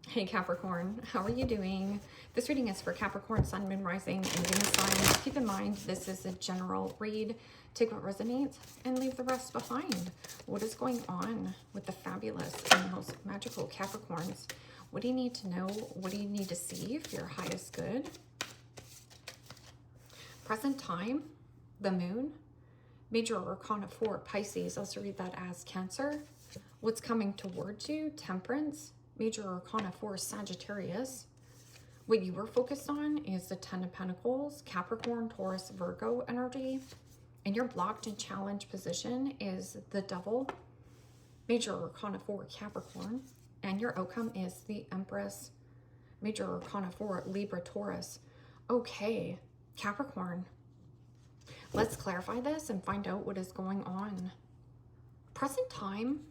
Hey Capricorn, how are you doing? This reading is for Capricorn, Sun, Moon, Rising, and Venus signs. Keep in mind, this is a general read. Take what resonates and leave the rest behind. What is going on with the fabulous and most magical Capricorns? What do you need to know? What do you need to see for your highest good? Present time, the Moon, Major Arcana 4, Pisces. I'll also read that as Cancer. What's coming towards you? Temperance. Major Arcana 4, Sagittarius. What you were focused on is the Ten of Pentacles, Capricorn, Taurus, Virgo energy. And your blocked and challenged position is the Devil, Major Arcana 4, Capricorn. And your outcome is the Empress, Major Arcana 4, Libra, Taurus. Okay, Capricorn. Let's clarify this and find out what is going on. Present time,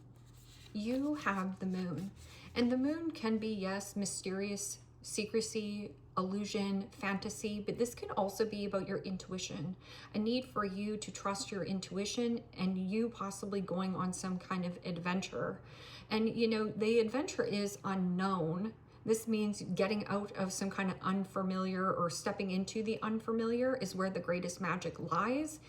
you have the Moon. And the Moon can be, yes, mysterious, secrecy, illusion, fantasy, but this can also be about your intuition, a need for you to trust your intuition and you possibly going on some kind of adventure. And, you know, the adventure is unknown. This means getting out of some kind of unfamiliar or stepping into the unfamiliar is where the greatest magic lies.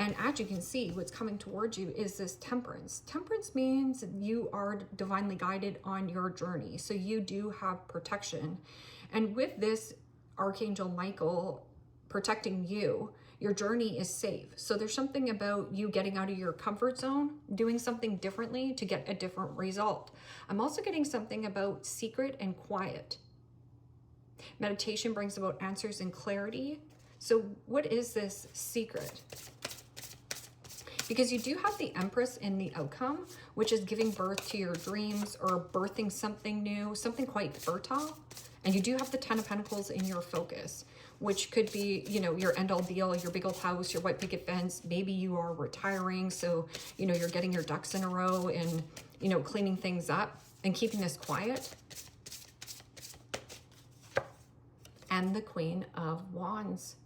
And as you can see, what's coming towards you is this Temperance. Temperance means you are divinely guided on your journey. So you do have protection. And with this Archangel Michael protecting you, your journey is safe. So there's something about you getting out of your comfort zone, doing something differently to get a different result. I'm also getting something about secret and quiet. Meditation brings about answers and clarity. So what is this secret? Because you do have the Empress in the outcome, which is giving birth to your dreams or birthing something new, something quite fertile. And you do have the Ten of Pentacles in your focus, which could be, you know, your end all be all, your big old house, your white picket fence. Maybe you are retiring. So, you know, you're getting your ducks in a row and, you know, cleaning things up and keeping this quiet. And the Queen of Wands,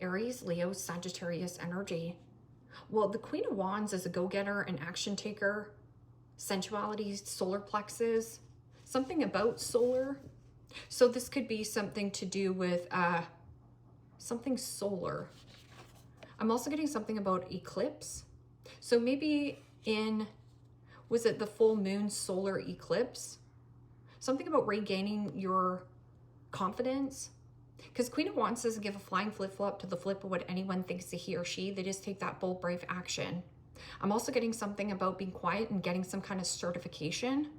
Aries, Leo, Sagittarius energy. Well, the Queen of Wands is a go-getter, an action taker, sensuality, solar plexus, something about solar. So this could be something to do with something solar. I'm also getting something about eclipse. So maybe was it the full moon solar eclipse? Something about regaining your confidence. Because Queen of Wands doesn't give a flying flip-flop to the flip of what anyone thinks to he or she. They just take that bold, brave action. I'm also getting something about being quiet and getting some kind of certification.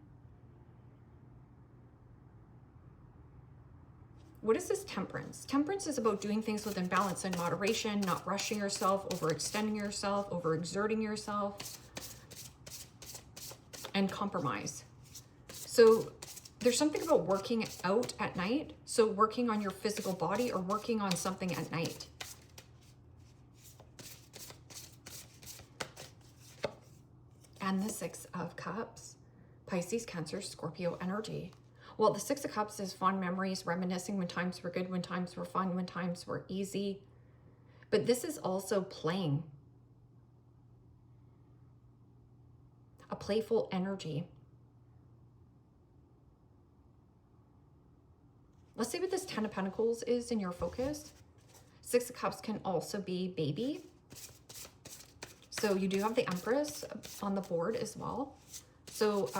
What is this Temperance? Temperance is about doing things within balance and moderation, not rushing yourself, overextending yourself, overexerting yourself, and compromise. So there's something about working out at night. So working on your physical body or working on something at night. And the Six of Cups, Pisces, Cancer, Scorpio energy. Well, the Six of Cups is fond memories, reminiscing when times were good, when times were fun, when times were easy. But this is also playing. A playful energy. Let's see what this Ten of Pentacles is in your focus. Six of Cups can also be baby. So you do have the Empress on the board as well. So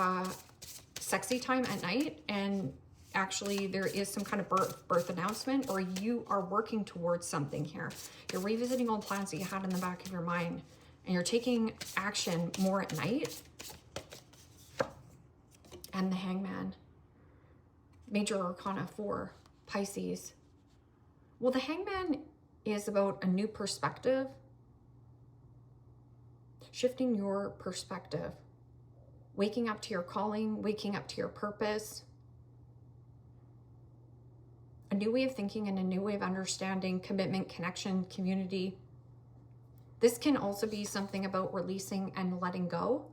sexy time at night, and actually there is some kind of birth announcement, or you are working towards something here. You're revisiting old plans that you had in the back of your mind, and you're taking action more at night. And the Hangman. Major Arcana 4, Pisces. Well, the Hangman is about a new perspective, shifting your perspective, waking up to your calling, waking up to your purpose, a new way of thinking and a new way of understanding, commitment, connection, community. This can also be something about releasing and letting go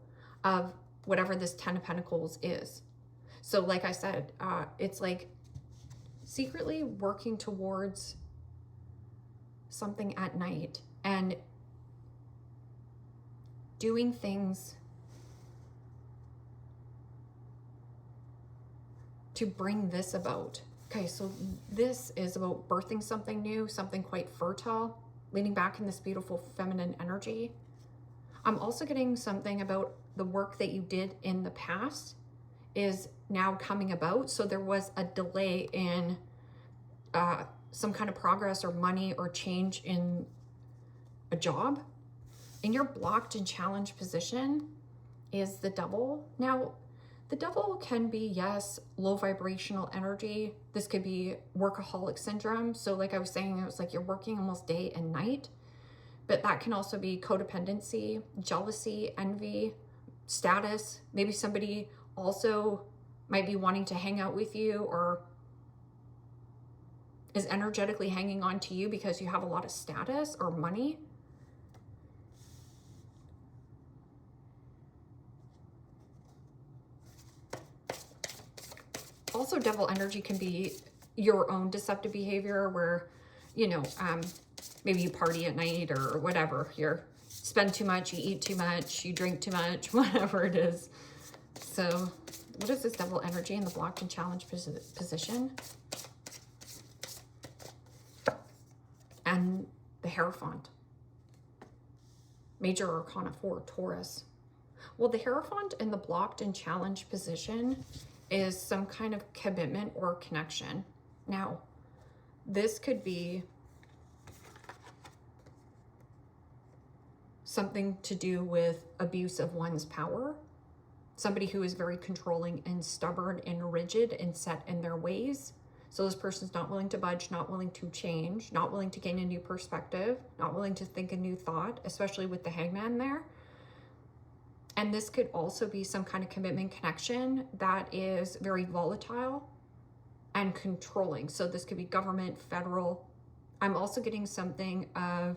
of whatever this Ten of Pentacles is. So like I said, it's like secretly working towards something at night and doing things to bring this about. Okay, so this is about birthing something new, something quite fertile, leaning back in this beautiful feminine energy. I'm also getting something about the work that you did in the past is now coming about. So there was a delay in some kind of progress or money or change in a job. In your blocked and challenged position is the Devil. Now, the Devil can be, yes, low vibrational energy. This could be workaholic syndrome. So like I was saying, it was like you're working almost day and night. But that can also be codependency, jealousy, envy, status. Maybe somebody also might be wanting to hang out with you or is energetically hanging on to you because you have a lot of status or money. Also, Devil energy can be your own deceptive behavior where, you know, maybe you party at night or whatever. You spend too much, you eat too much, you drink too much, whatever it is. So what is this Devil energy in the blocked and challenged position? And the Hierophant. Major Arcana 4, Taurus. Well, the Hierophant in the blocked and challenged position is some kind of commitment or connection. Now, this could be something to do with abuse of one's power. Somebody who is very controlling and stubborn and rigid and set in their ways. So this person's not willing to budge, not willing to change, not willing to gain a new perspective, not willing to think a new thought, especially with the Hangman there. And this could also be some kind of commitment connection that is very volatile and controlling. So this could be government, federal. I'm also getting something of,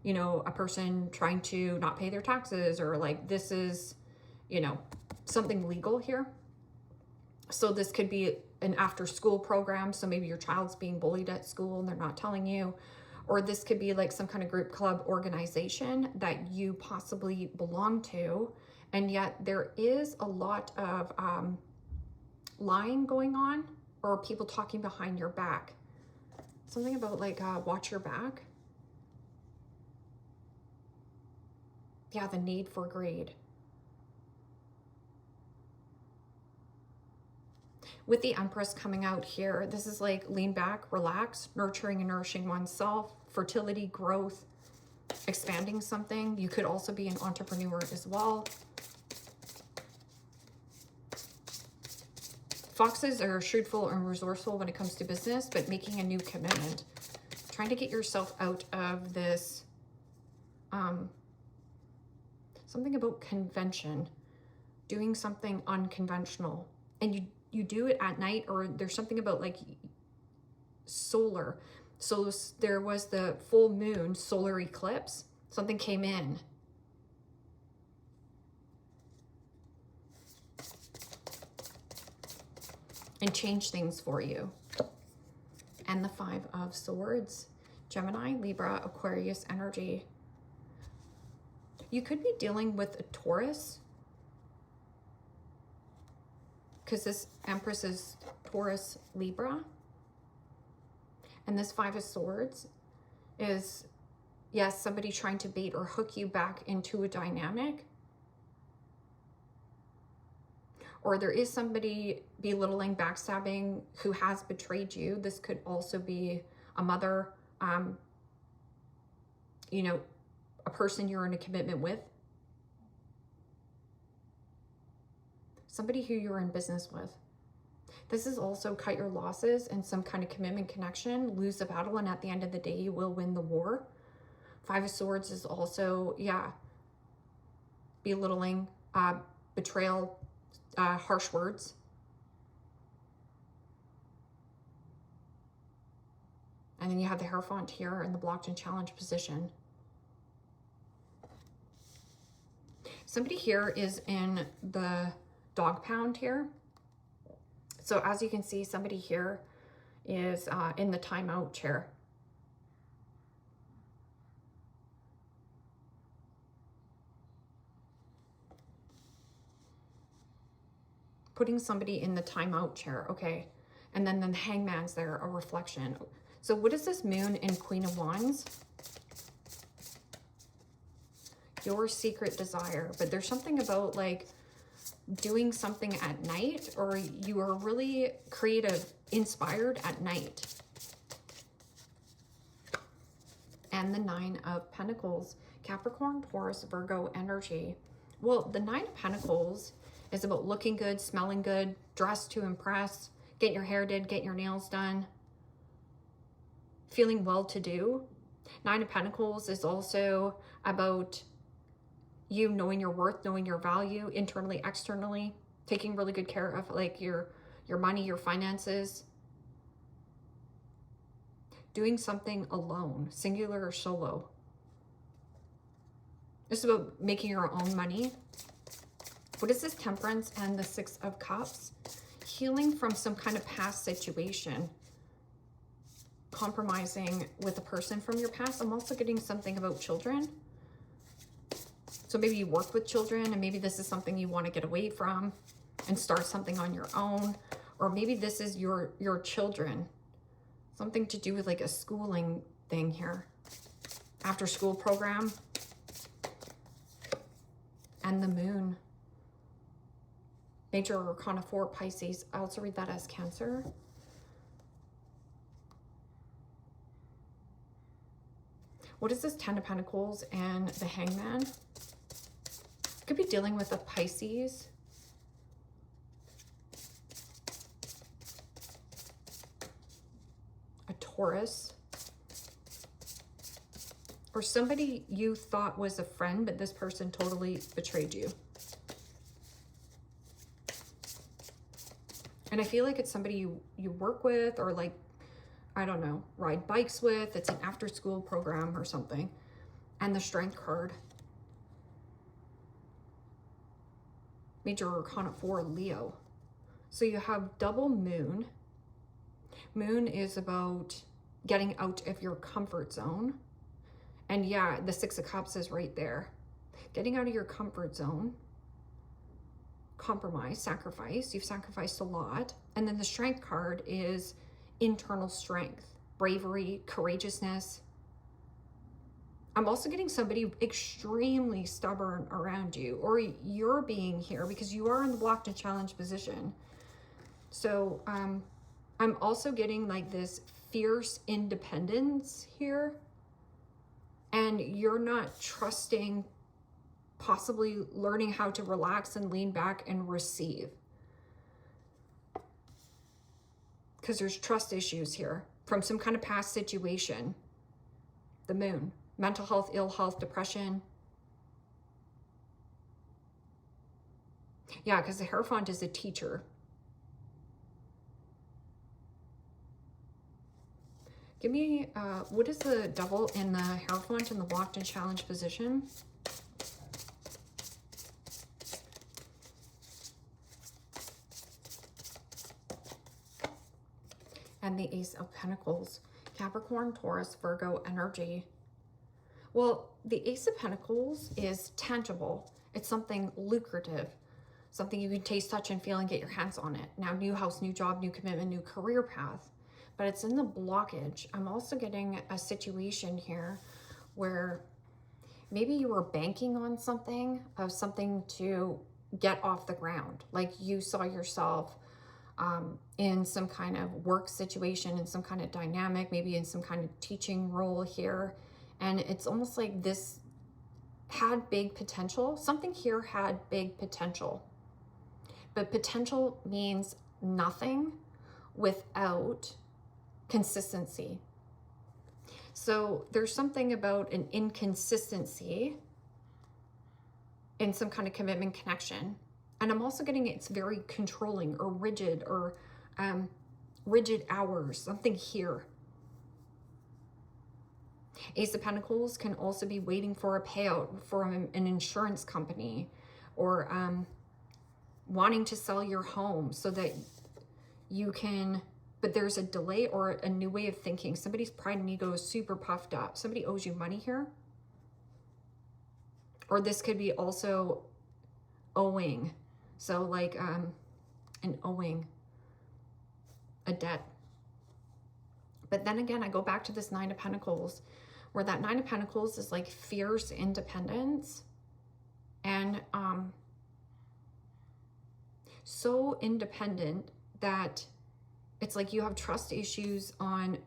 you know, a person trying to not pay their taxes, or like this is, you know, something legal here. So this could be an after school program. So maybe your child's being bullied at school and they're not telling you. Or this could be like some kind of group, club, organization that you possibly belong to. And yet there is a lot of lying going on, or people talking behind your back. Something about like watch your back. Yeah, the need for greed. With the Empress coming out here, this is like lean back, relax, nurturing and nourishing oneself, fertility, growth, expanding something. You could also be an entrepreneur as well. Foxes are shrewdful and resourceful when it comes to business, but making a new commitment. Trying to get yourself out of this, something about convention, doing something unconventional. And you do it at night, or there's something about like solar. So there was the full moon solar eclipse. Something came in. And change things for you. And the 5 of Swords. Gemini, Libra, Aquarius energy. You could be dealing with a Taurus, because this Empress is Taurus, Libra. And this 5 of Swords is, yes, somebody trying to bait or hook you back into a dynamic. Or there is somebody belittling, backstabbing, who has betrayed you. This could also be a mother, you know, a person you're in a commitment with. Somebody who you're in business with. This is also cut your losses and some kind of commitment connection, lose the battle, and at the end of the day, you will win the war. 5 of Swords is also, yeah, belittling, betrayal, harsh words. And then you have the Hierophant here in the blocked and challenged position. Somebody here is in the dog pound here. So as you can see, somebody here is in the timeout chair. putting somebody in the timeout chair, okay? And then the Hangman's there, a reflection. So what is this Moon and Queen of Wands? Your secret desire. But there's something about like doing something at night, or you are really creative, inspired at night. And the Nine of Pentacles, Capricorn, Taurus, Virgo energy. Well, the Nine of Pentacles is about looking good, smelling good, dressed to impress, getting your hair did, getting your nails done, feeling well-to-do. Nine of Pentacles is also about you knowing your worth, knowing your value, internally, externally, taking really good care of like your money, your finances. Doing something alone, singular or solo. This is about making your own money. What is this? Temperance and the Six of Cups. Healing from some kind of past situation. Compromising with a person from your past. I'm also getting something about children. So maybe you work with children and maybe this is something you want to get away from and start something on your own. Or maybe this is your children. Something to do with like a schooling thing here. After school program. And the Moon. Major Arcana 4, Pisces. I also read that as Cancer. What is this? Ten of Pentacles and the Hangman. Could be dealing with a Pisces. A Taurus. Or somebody you thought was a friend, but this person totally betrayed you. And I feel like it's somebody you work with, or like, I don't know, ride bikes with. It's an after-school program or something. And the Strength card. Major Arcana 4, Leo. So you have double Moon. Moon is about getting out of your comfort zone. And yeah, the Six of Cups is right there. Getting out of your comfort zone. Compromise, sacrifice. You've sacrificed a lot. And then the Strength card is internal strength, bravery, courageousness. I'm also getting somebody extremely stubborn around you, or you're being here because you are in the blocked and challenged position. So I'm also getting like this fierce independence here, and you're not trusting, possibly learning how to relax and lean back and receive. Because there's trust issues here from some kind of past situation. The Moon, mental health, ill health, depression. Yeah, because the Hierophant is a teacher. Give me, what is the Devil in the Hierophant in the blocked and challenged position? And the Ace of Pentacles, Capricorn, Taurus, Virgo energy. Well, the Ace of Pentacles is tangible. It's something lucrative, something you can taste, touch, and feel and get your hands on it. Now, new house, new job, new commitment, new career path. But it's in the blockage. I'm also getting a situation here where maybe you were banking on something, of something to get off the ground. Like you saw yourself in some kind of work situation, in some kind of dynamic, maybe in some kind of teaching role here. And it's almost like this had big potential. Something here had big potential. But potential means nothing without consistency. So there's something about an inconsistency in some kind of commitment connection. And I'm also getting it's very controlling or rigid hours, something here. Ace of Pentacles can also be waiting for a payout from an insurance company, or wanting to sell your home so that you can, but there's a delay or a new way of thinking. Somebody's pride and ego is super puffed up. Somebody owes you money here. Or this could be also owing. So like and owing a debt. But then again, I go back to this Nine of Pentacles, where that Nine of Pentacles is like fierce independence, and so independent that it's like you have trust issues on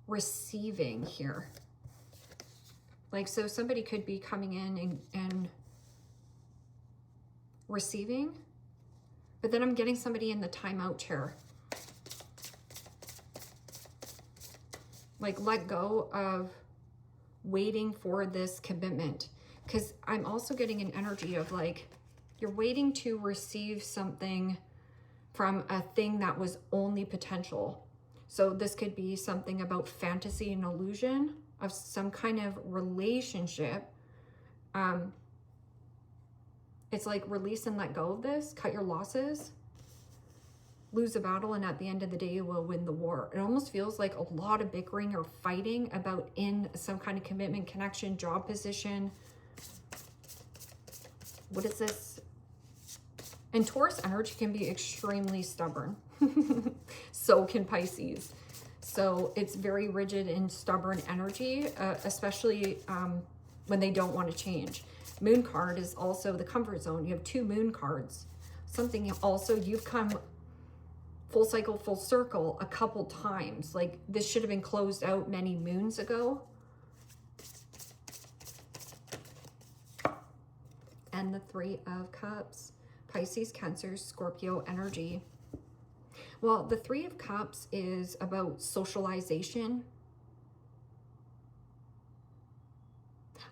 receiving here. Like, so somebody could be coming in and receiving, but then I'm getting somebody in the timeout chair. Like, let go of waiting for this commitment. Because I'm also getting an energy of like, you're waiting to receive something from a thing that was only potential. So this could be something about fantasy and illusion of some kind of relationship. It's like release and let go of this, cut your losses, lose a battle, and at the end of the day, you will win the war. It almost feels like a lot of bickering or fighting about in some kind of commitment, connection, job position. What is this? And Taurus energy can be extremely stubborn. So can Pisces. So it's very rigid and stubborn energy, especially when they don't want to change. Moon card is also the comfort zone. You have two moon cards. Something also, you've come full cycle, full circle a couple times. Like, this should have been closed out many moons ago. And the Three of Cups. Pisces, Cancer, Scorpio energy. Well, the Three of Cups is about socialization.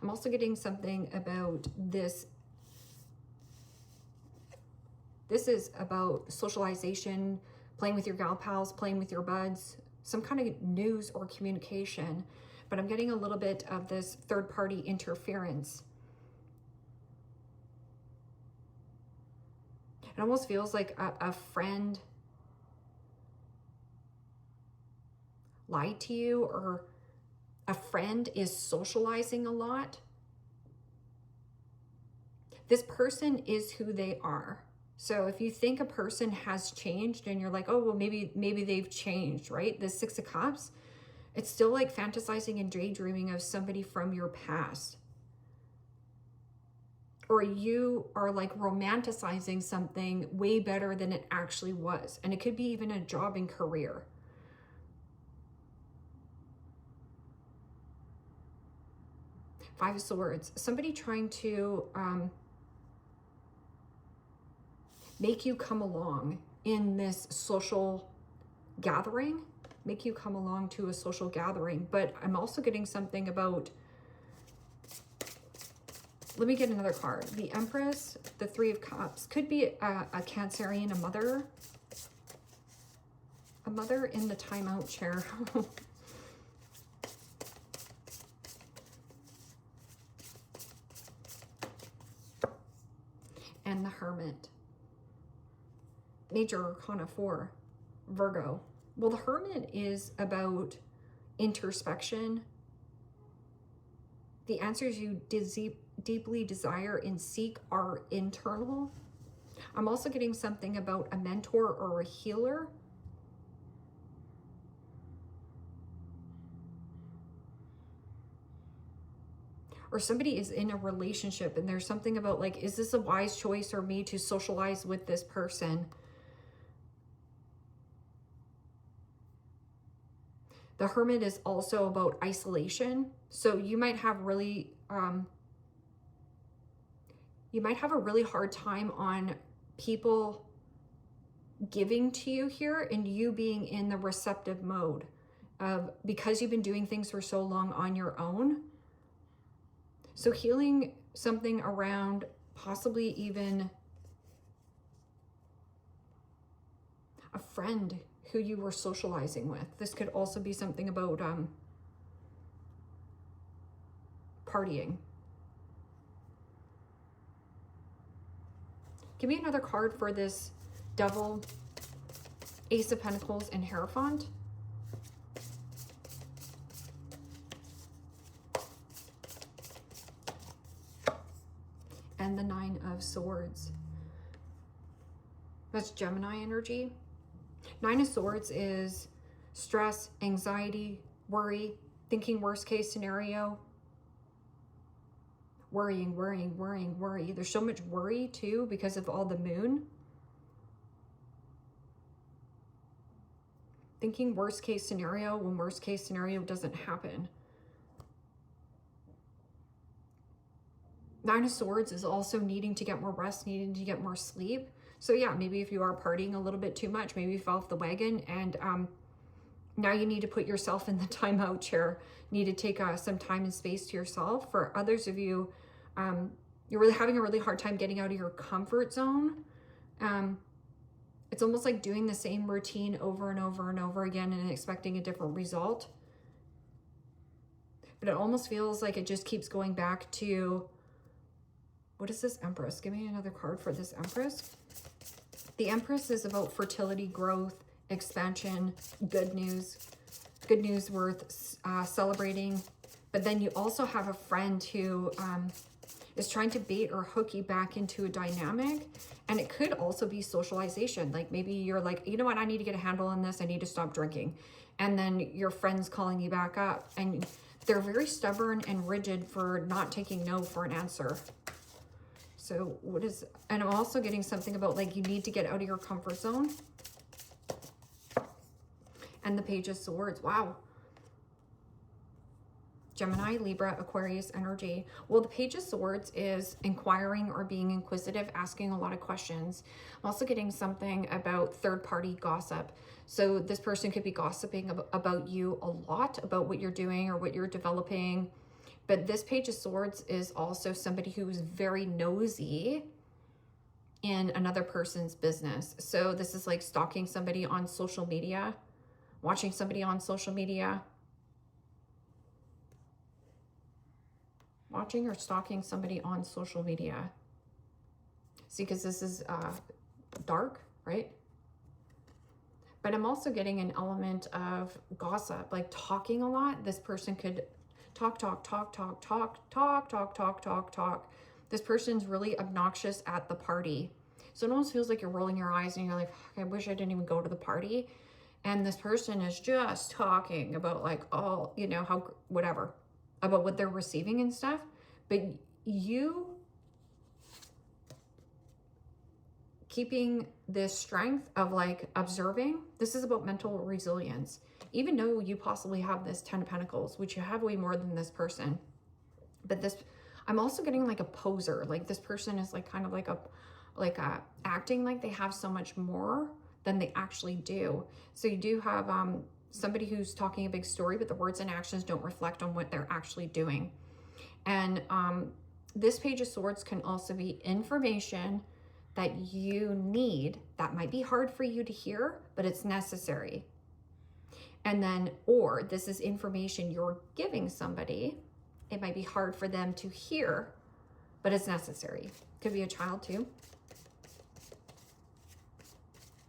I'm also getting something about this. This is about socialization, playing with your gal pals, playing with your buds, some kind of news or communication. But I'm getting a little bit of this third-party interference. It almost feels like a friend lied to you, or a friend is socializing a lot. This person is who they are. So if you think a person has changed and you're like, oh, well, maybe they've changed, right? The Six of Cups, it's still like fantasizing and daydreaming of somebody from your past. Or you are like romanticizing something way better than it actually was. And it could be even a job and career. Five of Swords. Somebody trying to make you come along in this social gathering. Make you come along to a social gathering. But I'm also getting something about... Let me get another card. The Empress, the Three of Cups. Could be a Cancerian, a mother. A mother in the timeout chair. And the Hermit. Major Arcana 4, Virgo. Well, the Hermit is about introspection. The answers you deeply desire and seek are internal. I'm also getting something about a mentor or a healer. Or somebody is in a relationship and there's something about like, is this a wise choice for me to socialize with this person? The Hermit is also about isolation. So you might have really, you might have a really hard time on people giving to you here and you being in the receptive mode of, because you've been doing things for so long on your own. So healing something around possibly even a friend who you were socializing with. This could also be something about partying. Give me another card for this Devil, Ace of Pentacles, and Hierophant. And the Nine of Swords. That's Gemini energy. Nine of Swords is stress, anxiety, worry, thinking worst case scenario. Worrying, worrying, worrying, worry. There's so much worry too because of all the moon. Thinking worst case scenario when worst case scenario doesn't happen. Nine of Swords is also needing to get more rest, needing to get more sleep. So yeah, maybe if you are partying a little bit too much, maybe you fell off the wagon and now you need to put yourself in the timeout chair. Need to take some time and space to yourself. For others of you, you're really having a really hard time getting out of your comfort zone. It's almost like doing the same routine over and over and over again and expecting a different result. But it almost feels like it just keeps going back to, what is this Empress? Give me another card for this Empress. The Empress is about fertility, growth, expansion, good news worth celebrating. But then you also have a friend who is trying to bait or hook you back into a dynamic. And it could also be socialization. Like maybe you're like, you know what, I need to get a handle on this. I need to stop drinking. And then your friend's calling you back up. And they're very stubborn and rigid for not taking no for an answer. So what is, and I'm also getting something about like you need to get out of your comfort zone. And the Page of Swords, wow. Gemini, Libra, Aquarius energy. Well, the Page of Swords is inquiring or being inquisitive, asking a lot of questions. I'm also getting something about third-party gossip. So this person could be gossiping about you a lot, about what you're doing or what you're developing. But this Page of Swords is also somebody who is very nosy in another person's business. So this is like stalking somebody on social media, watching somebody on social media, watching or stalking somebody on social media. See, because this is dark, right? But I'm also getting an element of gossip, like talking a lot. This person could talk. This person's really obnoxious at the party. So it almost feels like you're rolling your eyes and you're like, I wish I didn't even go to the party. And this person is just talking about like, all, you know, how, whatever, about what they're receiving and stuff. But you keeping this strength of like observing, this is about mental resilience. Even though you possibly have this 10 of Pentacles, which you have way more than this person. But this, I'm also getting like a poser. Like this person is like kind of like a acting like they have so much more than they actually do. So you do have somebody who's talking a big story, but the words and actions don't reflect on what they're actually doing. And this Page of Swords can also be information that you need that might be hard for you to hear, but it's necessary. And then, or this is information you're giving somebody. It might be hard for them to hear, but it's necessary. Could be a child too.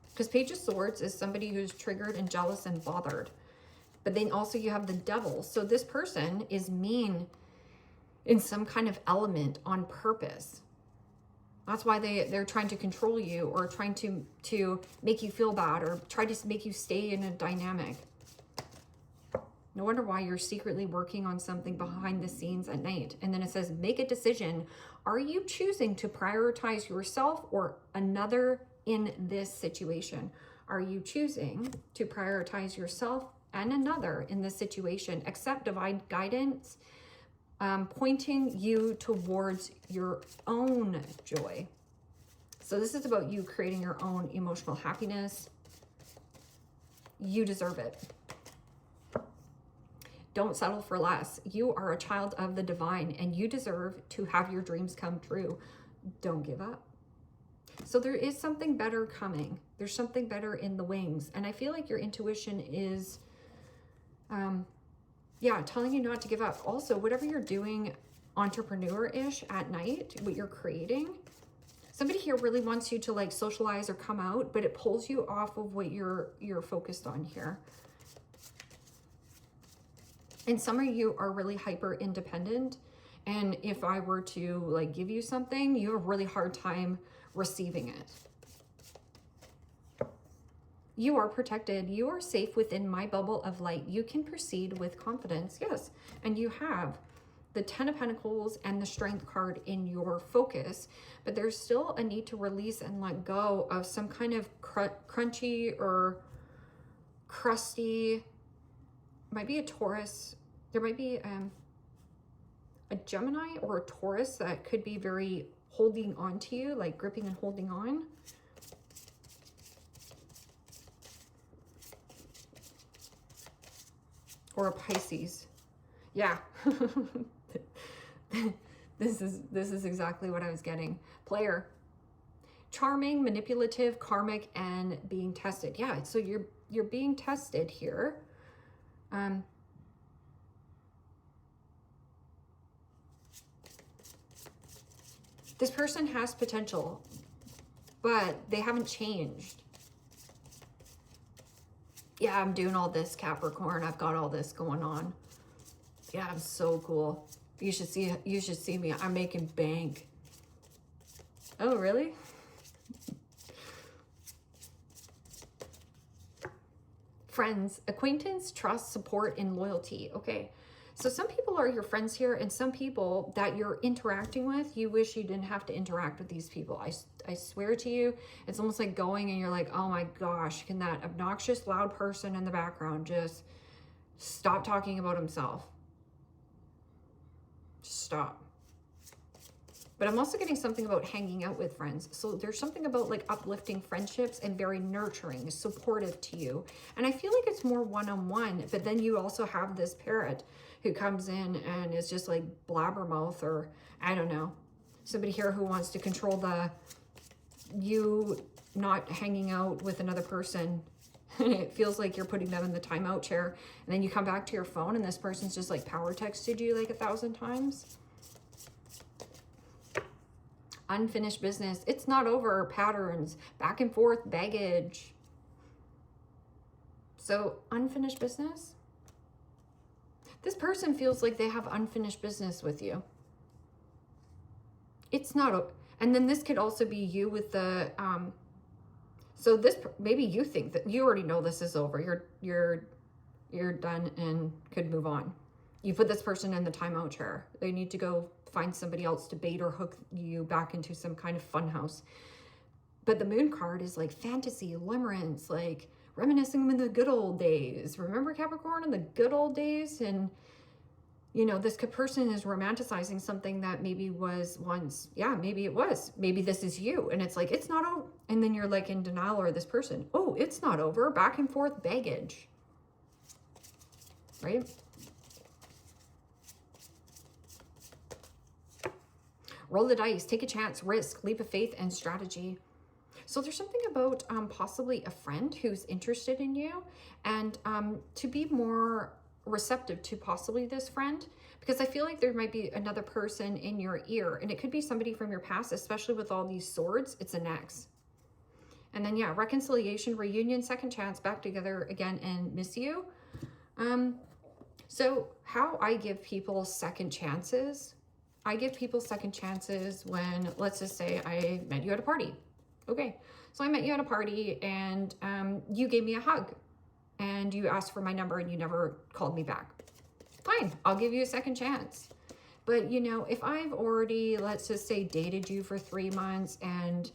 Because Page of Swords is somebody who's triggered and jealous and bothered. But then also you have the Devil. So this person is mean in some kind of element on purpose. That's why they're trying to control you or trying to make you feel bad or try to make you stay in a dynamic. No wonder why you're secretly working on something behind the scenes at night. And then it says, make a decision. Are you choosing to prioritize yourself or another in this situation? Are you choosing to prioritize yourself and another in this situation? Accept divine guidance, pointing you towards your own joy. So this is about you creating your own emotional happiness. You deserve it. Don't settle for less. You are a child of the divine and you deserve to have your dreams come true. Don't give up. So there is something better coming. There's something better in the wings. And I feel like your intuition is, telling you not to give up. Also, whatever you're doing entrepreneur-ish at night, what you're creating, somebody here really wants you to like socialize or come out, but it pulls you off of what you're focused on here. And some of you are really hyper independent. And if I were to like give you something, you have a really hard time receiving it. You are protected. You are safe within my bubble of light. You can proceed with confidence. Yes. And you have the 10 of Pentacles and the Strength card in your focus, but there's still a need to release and let go of some kind of crunchy or crusty, might be a Taurus. There might be a Gemini or a Taurus that could be very holding on to you, like gripping and holding on. Or a Pisces. Yeah. This is exactly what I was getting. Player. Charming, manipulative, karmic, and being tested. Yeah, so you're being tested here. This person has potential, but they haven't changed. Yeah, I'm doing all this, Capricorn. I've got all this going on. Yeah, I'm so cool. You should see me. I'm making bank. Oh, really? Friends, acquaintance, trust, support, and loyalty. Okay. So some people are your friends here, and some people that you're interacting with, you wish you didn't have to interact with these people. I swear to you, it's almost like going and you're like, oh my gosh, can that obnoxious, loud person in the background just stop talking about himself? Just stop. But I'm also getting something about hanging out with friends. So there's something about like uplifting friendships and very nurturing, supportive to you. And I feel like it's more one-on-one, but then you also have this parrot who comes in and is just like blabbermouth, or I don't know, somebody here who wants to control you not hanging out with another person. And it feels like you're putting them in the timeout chair. And then you come back to your phone and this person's just like power texted you like 1,000 times. Unfinished business. It's not over. Patterns. Back and forth. Baggage. So unfinished business. This person feels like they have unfinished business with you. It's not. And then this could also be you with the... So this, maybe you think that you already know this is over. You're done and could move on. You put this person in the timeout chair. They need to go find somebody else to bait or hook you back into some kind of fun house. But the moon card is like fantasy, limerence, like reminiscing in the good old days. Remember Capricorn in the good old days? And you know, this person is romanticizing something that maybe was once, yeah, maybe it was. Maybe this is you. And it's like, it's not over. And then you're like in denial, or this person, oh, it's not over. Back and forth baggage. Right? Roll the dice, take a chance, risk, leap of faith, and strategy. So there's something about possibly a friend who's interested in you, and to be more receptive to possibly this friend, because I feel like there might be another person in your ear, and it could be somebody from your past, especially with all these swords. It's an ex. And then, yeah, reconciliation, reunion, second chance, back together again, and miss you. So how I give people second chances, I give people second chances when, let's just say I met you at a party. Okay, so I met you at a party and you gave me a hug and you asked for my number and you never called me back. Fine, I'll give you a second chance. But, you know, if I've already, let's just say, dated you for 3 months and,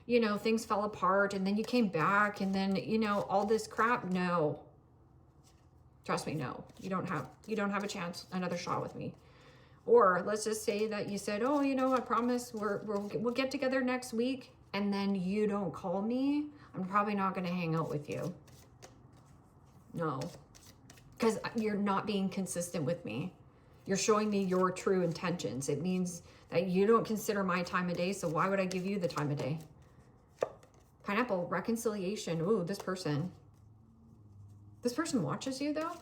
you know, things fell apart and then you came back and then, you know, all this crap, no. Trust me, no. You don't have a chance, another shot with me. Or let's just say that you said, oh, you know, I promise we'll get together next week, and then you don't call me. I'm probably not going to hang out with you. No. Because you're not being consistent with me. You're showing me your true intentions. It means that you don't consider my time of day, so why would I give you the time of day? Pineapple, reconciliation. Ooh, this person. This person watches you, though.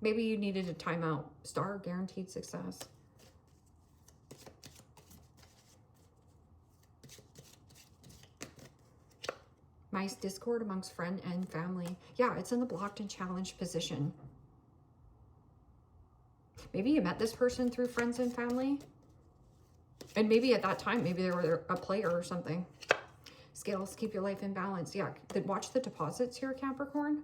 Maybe you needed a timeout. Star, guaranteed success. Nice discord amongst friend and family. Yeah, it's in the blocked and challenged position. Maybe you met this person through friends and family. And maybe at that time, maybe they were a player or something. Scales, keep your life in balance. Yeah, watch the deposits here, Capricorn.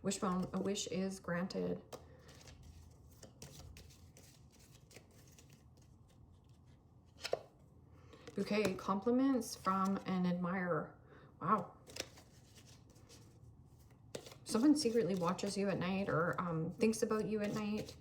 Wishbone, a wish is granted. Bouquet, compliments from an admirer. Wow. Someone secretly watches you at night or thinks about you at night.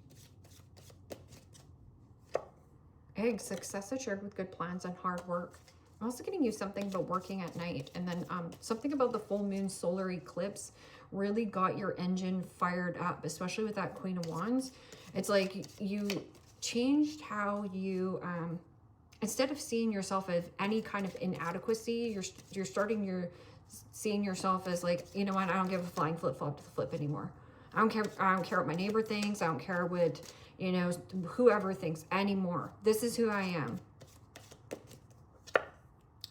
Egg, success assured with good plans and hard work. I'm also getting you something about working at night. And then something about the full moon solar eclipse really got your engine fired up, especially with that Queen of Wands. It's like you changed how you, instead of seeing yourself as any kind of inadequacy, you're starting seeing yourself as like, you know what, I don't give a flying flip-flop to the flip anymore. I don't care what my neighbor thinks. I don't care what, you know, whoever thinks anymore. This is who I am.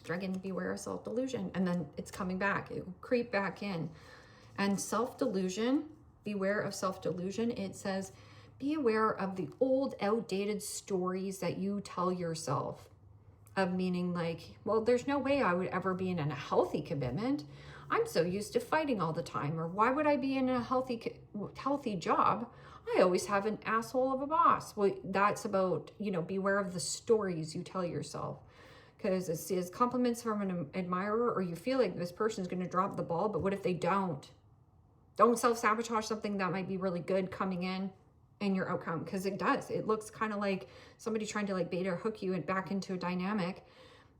Dragon, beware of self-delusion. And then it's coming back. It will creep back in. And self-delusion, beware of self-delusion. It says, be aware of the old, outdated stories that you tell yourself. Of meaning like, well, there's no way I would ever be in a healthy commitment. I'm so used to fighting all the time. Or why would I be in a healthy job? I always have an asshole of a boss. Well, that's about, you know, beware of the stories you tell yourself. Because it says compliments from an admirer, or you feel like this person's going to drop the ball, but what if they don't? Don't self-sabotage something that might be really good coming in your outcome, because it does. It looks kind of like somebody trying to like bait or hook you and back into a dynamic.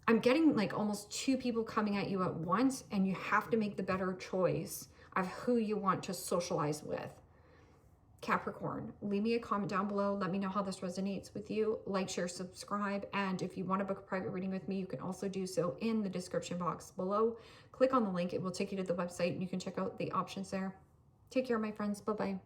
I'm getting like almost two people coming at you at once, and you have to make the better choice of who you want to socialize with. Capricorn, leave me a comment down below. Let me know how this resonates with you. Like, share, subscribe. And if you want to book a private reading with me, you can also do so in the description box below. Click on the link. It will take you to the website and you can check out the options there. Take care, my friends. Bye-bye.